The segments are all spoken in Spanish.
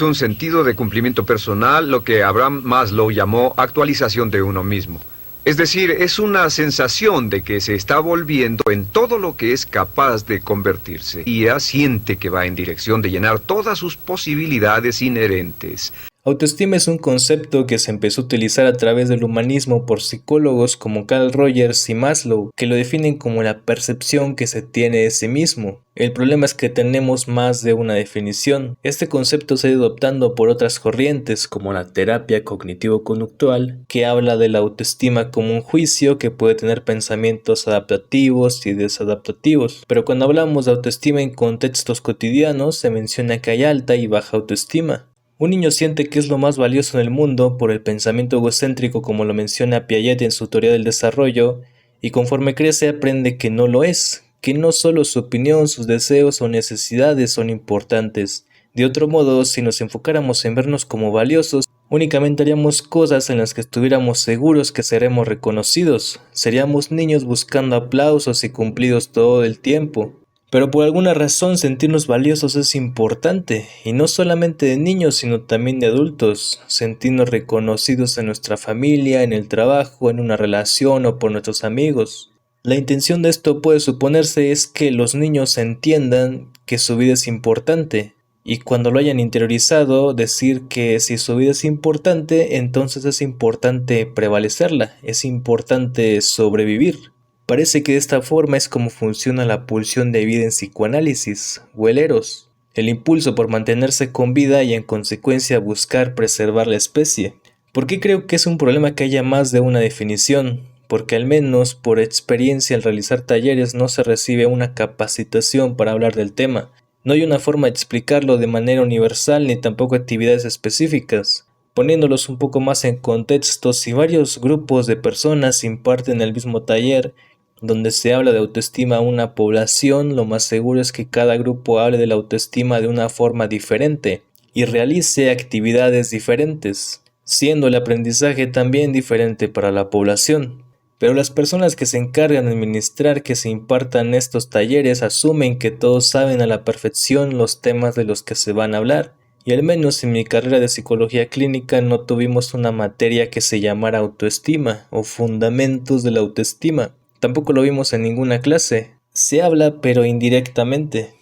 es un sentido de cumplimiento personal, lo que Abraham Maslow llamó actualización de uno mismo. Es decir, es una sensación de que se está volviendo en todo lo que es capaz de convertirse. Y ella siente que va en dirección de llenar todas sus posibilidades inherentes. Autoestima es un concepto que se empezó a utilizar a través del humanismo por psicólogos como Carl Rogers y Maslow, que lo definen como la percepción que se tiene de sí mismo. El problema es que tenemos más de una definición. Este concepto se ha ido adoptando por otras corrientes, como la terapia cognitivo-conductual, que habla de la autoestima como un juicio que puede tener pensamientos adaptativos y desadaptativos. Pero cuando hablamos de autoestima en contextos cotidianos, se menciona que hay alta y baja autoestima. Un niño siente que es lo más valioso en el mundo por el pensamiento egocéntrico, como lo menciona Piaget en su teoría del desarrollo, y conforme crece aprende que no lo es, que no solo su opinión, sus deseos o necesidades son importantes. De otro modo, si nos enfocáramos en vernos como valiosos, únicamente haríamos cosas en las que estuviéramos seguros que seremos reconocidos. Seríamos niños buscando aplausos y cumplidos todo el tiempo. Pero por alguna razón sentirnos valiosos es importante, y no solamente de niños sino también de adultos, sentirnos reconocidos en nuestra familia, en el trabajo, en una relación o por nuestros amigos. La intención de esto puede suponerse es que los niños entiendan que su vida es importante, y cuando lo hayan interiorizado, decir que si su vida es importante, entonces es importante prevalecerla, es importante sobrevivir. Parece que de esta forma es como funciona la pulsión de vida en psicoanálisis, o el eros, el impulso por mantenerse con vida y en consecuencia buscar preservar la especie. ¿Por qué creo que es un problema que haya más de una definición? Porque al menos por experiencia al realizar talleres no se recibe una capacitación para hablar del tema. No hay una forma de explicarlo de manera universal ni tampoco actividades específicas. Poniéndolos un poco más en contexto, si varios grupos de personas imparten el mismo taller, donde se habla de autoestima a una población, lo más seguro es que cada grupo hable de la autoestima de una forma diferente y realice actividades diferentes, siendo el aprendizaje también diferente para la población. Pero las personas que se encargan de administrar que se impartan estos talleres asumen que todos saben a la perfección los temas de los que se van a hablar. Y al menos en mi carrera de psicología clínica no tuvimos una materia que se llamara autoestima o fundamentos de la autoestima. Tampoco lo vimos en ninguna clase. Se habla pero indirectamente.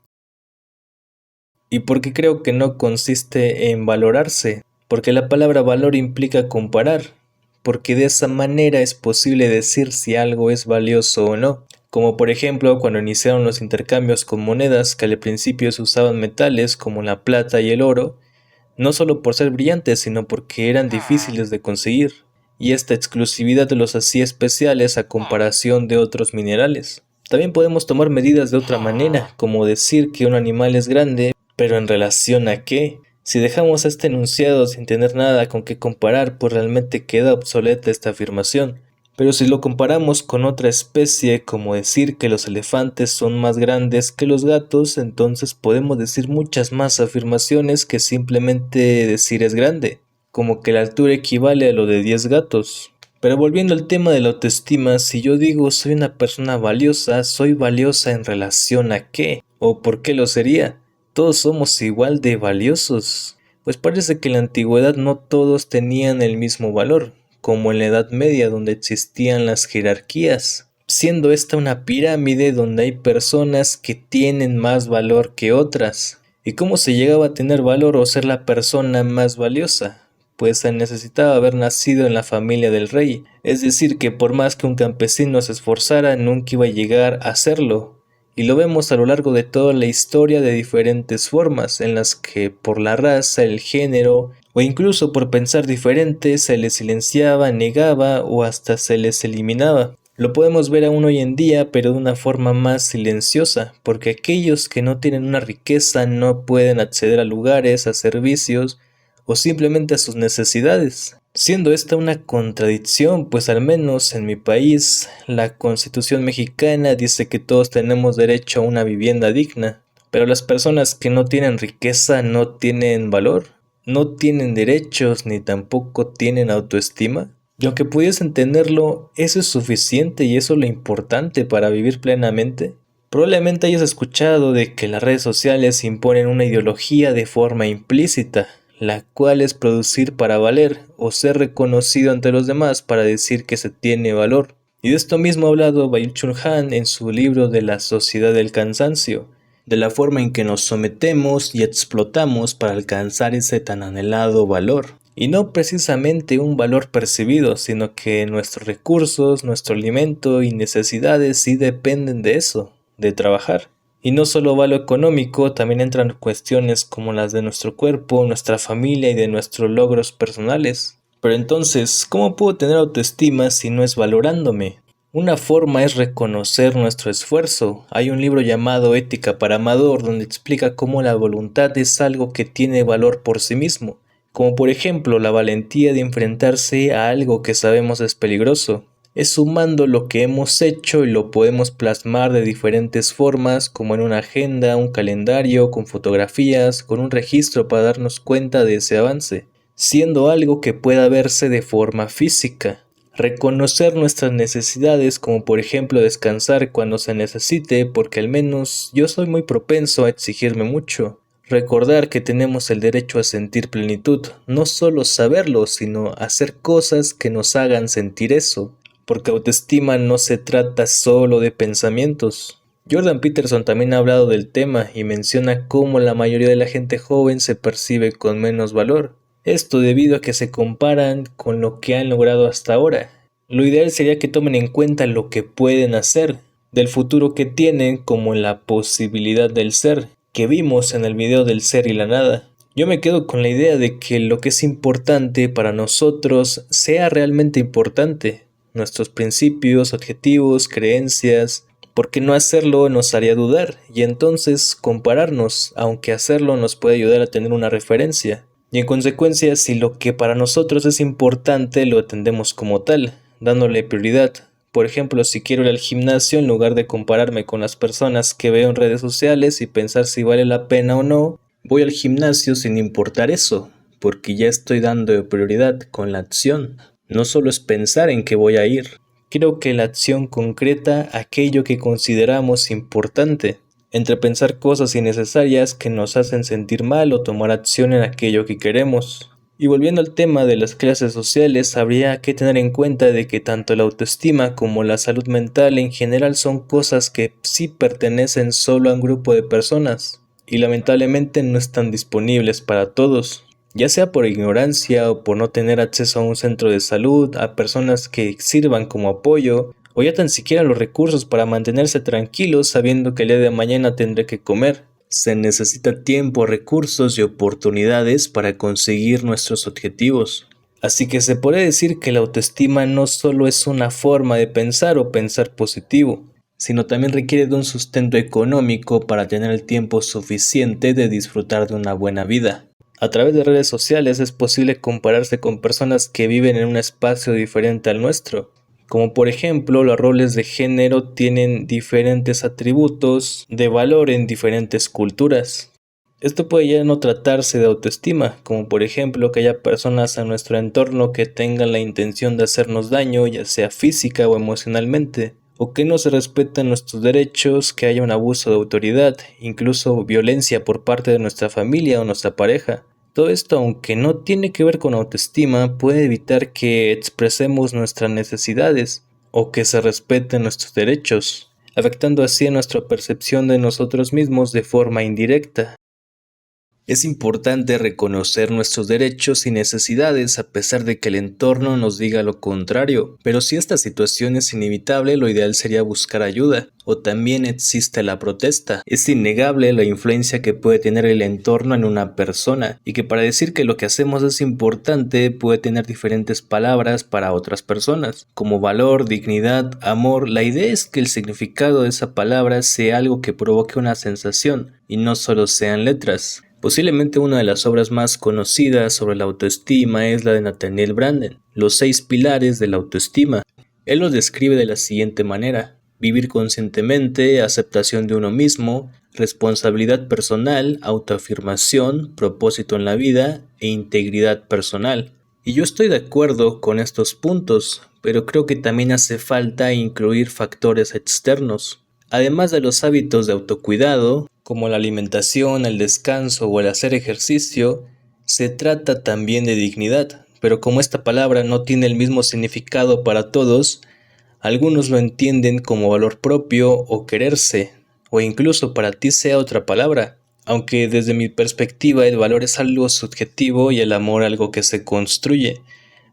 ¿Y por qué creo que no consiste en valorarse? Porque la palabra valor implica comparar. Porque de esa manera es posible decir si algo es valioso o no. Como por ejemplo cuando iniciaron los intercambios con monedas que al principio se usaban metales como la plata y el oro, no solo por ser brillantes sino porque eran difíciles de conseguir. Y esta exclusividad los hacía especiales a comparación de otros minerales. También podemos tomar medidas de otra manera, como decir que un animal es grande, pero ¿en relación a qué? Si dejamos este enunciado sin tener nada con qué comparar, pues realmente queda obsoleta esta afirmación. Pero si lo comparamos con otra especie, como decir que los elefantes son más grandes que los gatos, entonces podemos decir muchas más afirmaciones que simplemente decir es grande, como que la altura equivale a lo de 10 gatos. Pero volviendo al tema de la autoestima, si yo digo soy una persona valiosa, ¿soy valiosa en relación a qué? ¿O por qué lo sería? Todos somos igual de valiosos. Pues parece que en la antigüedad no todos tenían el mismo valor, como en la Edad Media donde existían las jerarquías, siendo esta una pirámide donde hay personas que tienen más valor que otras. ¿Y cómo se llegaba a tener valor o ser la persona más valiosa? Pues se necesitaba haber nacido en la familia del rey, es decir que por más que un campesino se esforzara nunca iba a llegar a serlo. Y lo vemos a lo largo de toda la historia de diferentes formas, en las que por la raza, el género, o incluso por pensar diferente se les silenciaba, negaba o hasta se les eliminaba. Lo podemos ver aún hoy en día, pero de una forma más silenciosa, porque aquellos que no tienen una riqueza no pueden acceder a lugares, a servicios o simplemente a sus necesidades. Siendo esta una contradicción, pues al menos en mi país, la Constitución mexicana dice que todos tenemos derecho a una vivienda digna, pero las personas que no tienen riqueza no tienen valor, no tienen derechos ni tampoco tienen autoestima. Y aunque pudiese entenderlo, ¿eso es suficiente y eso es lo importante para vivir plenamente? Probablemente hayas escuchado de que las redes sociales imponen una ideología de forma implícita, la cual es producir para valer o ser reconocido ante los demás para decir que se tiene valor. Y de esto mismo ha hablado Byung-Chul Han en su libro de la sociedad del cansancio, de la forma en que nos sometemos y explotamos para alcanzar ese tan anhelado valor. Y no precisamente un valor percibido, sino que nuestros recursos, nuestro alimento y necesidades sí dependen de eso, de trabajar. Y no solo va lo económico, también entran cuestiones como las de nuestro cuerpo, nuestra familia y de nuestros logros personales. Pero entonces, ¿cómo puedo tener autoestima si no es valorándome? Una forma es reconocer nuestro esfuerzo. Hay un libro llamado Ética para Amador donde explica cómo la voluntad es algo que tiene valor por sí mismo, como por ejemplo la valentía de enfrentarse a algo que sabemos es peligroso. Es sumando lo que hemos hecho y lo podemos plasmar de diferentes formas, como en una agenda, un calendario, con fotografías, con un registro para darnos cuenta de ese avance, siendo algo que pueda verse de forma física. Reconocer nuestras necesidades, como por ejemplo descansar cuando se necesite, porque al menos yo soy muy propenso a exigirme mucho. Recordar que tenemos el derecho a sentir plenitud, no solo saberlo, sino hacer cosas que nos hagan sentir eso, porque autoestima no se trata solo de pensamientos. Jordan Peterson también ha hablado del tema y menciona cómo la mayoría de la gente joven se percibe con menos valor. Esto debido a que se comparan con lo que han logrado hasta ahora. Lo ideal sería que tomen en cuenta lo que pueden hacer, del futuro que tienen como la posibilidad del ser, que vimos en el video del ser y la nada. Yo me quedo con la idea de que lo que es importante para nosotros sea realmente importante. Nuestros principios, objetivos, creencias, porque no hacerlo nos haría dudar y entonces compararnos, aunque hacerlo nos puede ayudar a tener una referencia. Y en consecuencia, si lo que para nosotros es importante lo atendemos como tal, dándole prioridad. Por ejemplo, si quiero ir al gimnasio, en lugar de compararme con las personas que veo en redes sociales y pensar si vale la pena o no, voy al gimnasio sin importar eso, porque ya estoy dando prioridad con la acción. No solo es pensar en que voy a ir. Creo que la acción concreta aquello que consideramos importante, entre pensar cosas innecesarias que nos hacen sentir mal o tomar acción en aquello que queremos. Y volviendo al tema de las clases sociales, habría que tener en cuenta de que tanto la autoestima como la salud mental en general son cosas que sí pertenecen solo a un grupo de personas, y lamentablemente no están disponibles para todos, ya sea por ignorancia o por no tener acceso a un centro de salud, a personas que sirvan como apoyo, o ya tan siquiera los recursos para mantenerse tranquilos sabiendo que el día de mañana tendré que comer. Se necesita tiempo, recursos y oportunidades para conseguir nuestros objetivos. Así que se puede decir que la autoestima no solo es una forma de pensar o pensar positivo, sino también requiere de un sustento económico para tener el tiempo suficiente de disfrutar de una buena vida. A través de redes sociales es posible compararse con personas que viven en un espacio diferente al nuestro. Como por ejemplo, los roles de género tienen diferentes atributos de valor en diferentes culturas. Esto puede ya no tratarse de autoestima, como por ejemplo que haya personas en nuestro entorno que tengan la intención de hacernos daño, ya sea física o emocionalmente, o que no se respetan nuestros derechos, que haya un abuso de autoridad, incluso violencia por parte de nuestra familia o nuestra pareja. Todo esto, aunque no tiene que ver con autoestima, puede evitar que expresemos nuestras necesidades o que se respeten nuestros derechos, afectando así a nuestra percepción de nosotros mismos de forma indirecta. Es importante reconocer nuestros derechos y necesidades a pesar de que el entorno nos diga lo contrario, pero si esta situación es inevitable, lo ideal sería buscar ayuda, o también existe la protesta. Es innegable la influencia que puede tener el entorno en una persona, y que para decir que lo que hacemos es importante puede tener diferentes palabras para otras personas, como valor, dignidad, amor. La idea es que el significado de esa palabra sea algo que provoque una sensación, y no solo sean letras. Posiblemente una de las obras más conocidas sobre la autoestima es la de Nathaniel Branden, Los 6 pilares de la autoestima. Él los describe de la siguiente manera: vivir conscientemente, aceptación de uno mismo, responsabilidad personal, autoafirmación, propósito en la vida e integridad personal. Y yo estoy de acuerdo con estos puntos, pero creo que también hace falta incluir factores externos. Además de los hábitos de autocuidado, como la alimentación, el descanso o el hacer ejercicio, Se trata también de dignidad, pero como esta palabra no tiene el mismo significado para todos, algunos lo entienden como valor propio o quererse, o incluso para ti sea otra palabra, aunque desde mi perspectiva el valor es algo subjetivo y el amor algo que se construye,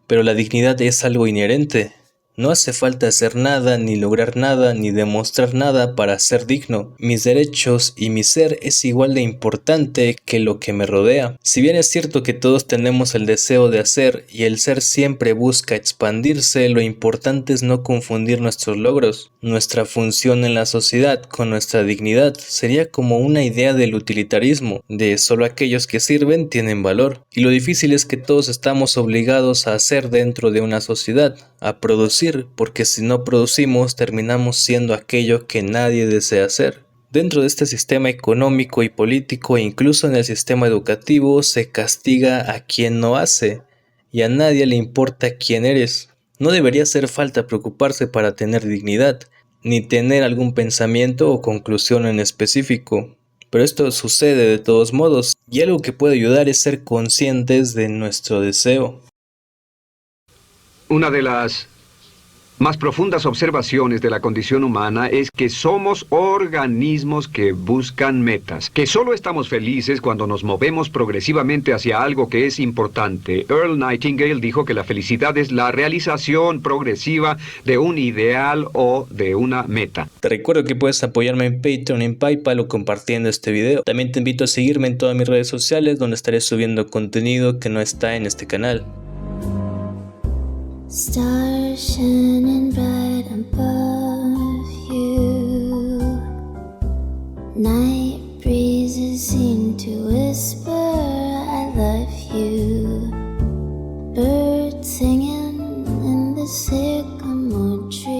pero la dignidad es algo inherente. No hace falta hacer nada, ni lograr nada, ni demostrar nada para ser digno. Mis derechos y mi ser es igual de importante que lo que me rodea. Si bien es cierto que todos tenemos el deseo de hacer y el ser siempre busca expandirse, lo importante es no confundir nuestros logros. Nuestra función en la sociedad con nuestra dignidad sería como una idea del utilitarismo, de solo aquellos que sirven tienen valor. Y lo difícil es que todos estamos obligados a hacer dentro de una sociedad, a producir, porque si no producimos terminamos siendo aquello que nadie desea ser. Dentro de este sistema económico y político e incluso en el sistema educativo se castiga a quien no hace y a nadie le importa quién eres. No debería hacer falta preocuparse para tener dignidad, ni tener algún pensamiento o conclusión en específico. Pero esto sucede de todos modos, y algo que puede ayudar es ser conscientes de nuestro deseo. Una de las más profundas observaciones de la condición humana es que somos organismos que buscan metas, que solo estamos felices cuando nos movemos progresivamente hacia algo que es importante. Earl Nightingale dijo que la felicidad es la realización progresiva de un ideal o de una meta. Te recuerdo que puedes apoyarme en Patreon, en PayPal o compartiendo este video. También te invito a seguirme en todas mis redes sociales donde estaré subiendo contenido que no está en este canal. Stars shining bright above you. Night breezes seem to whisper, I love you. Birds singing in the sycamore tree.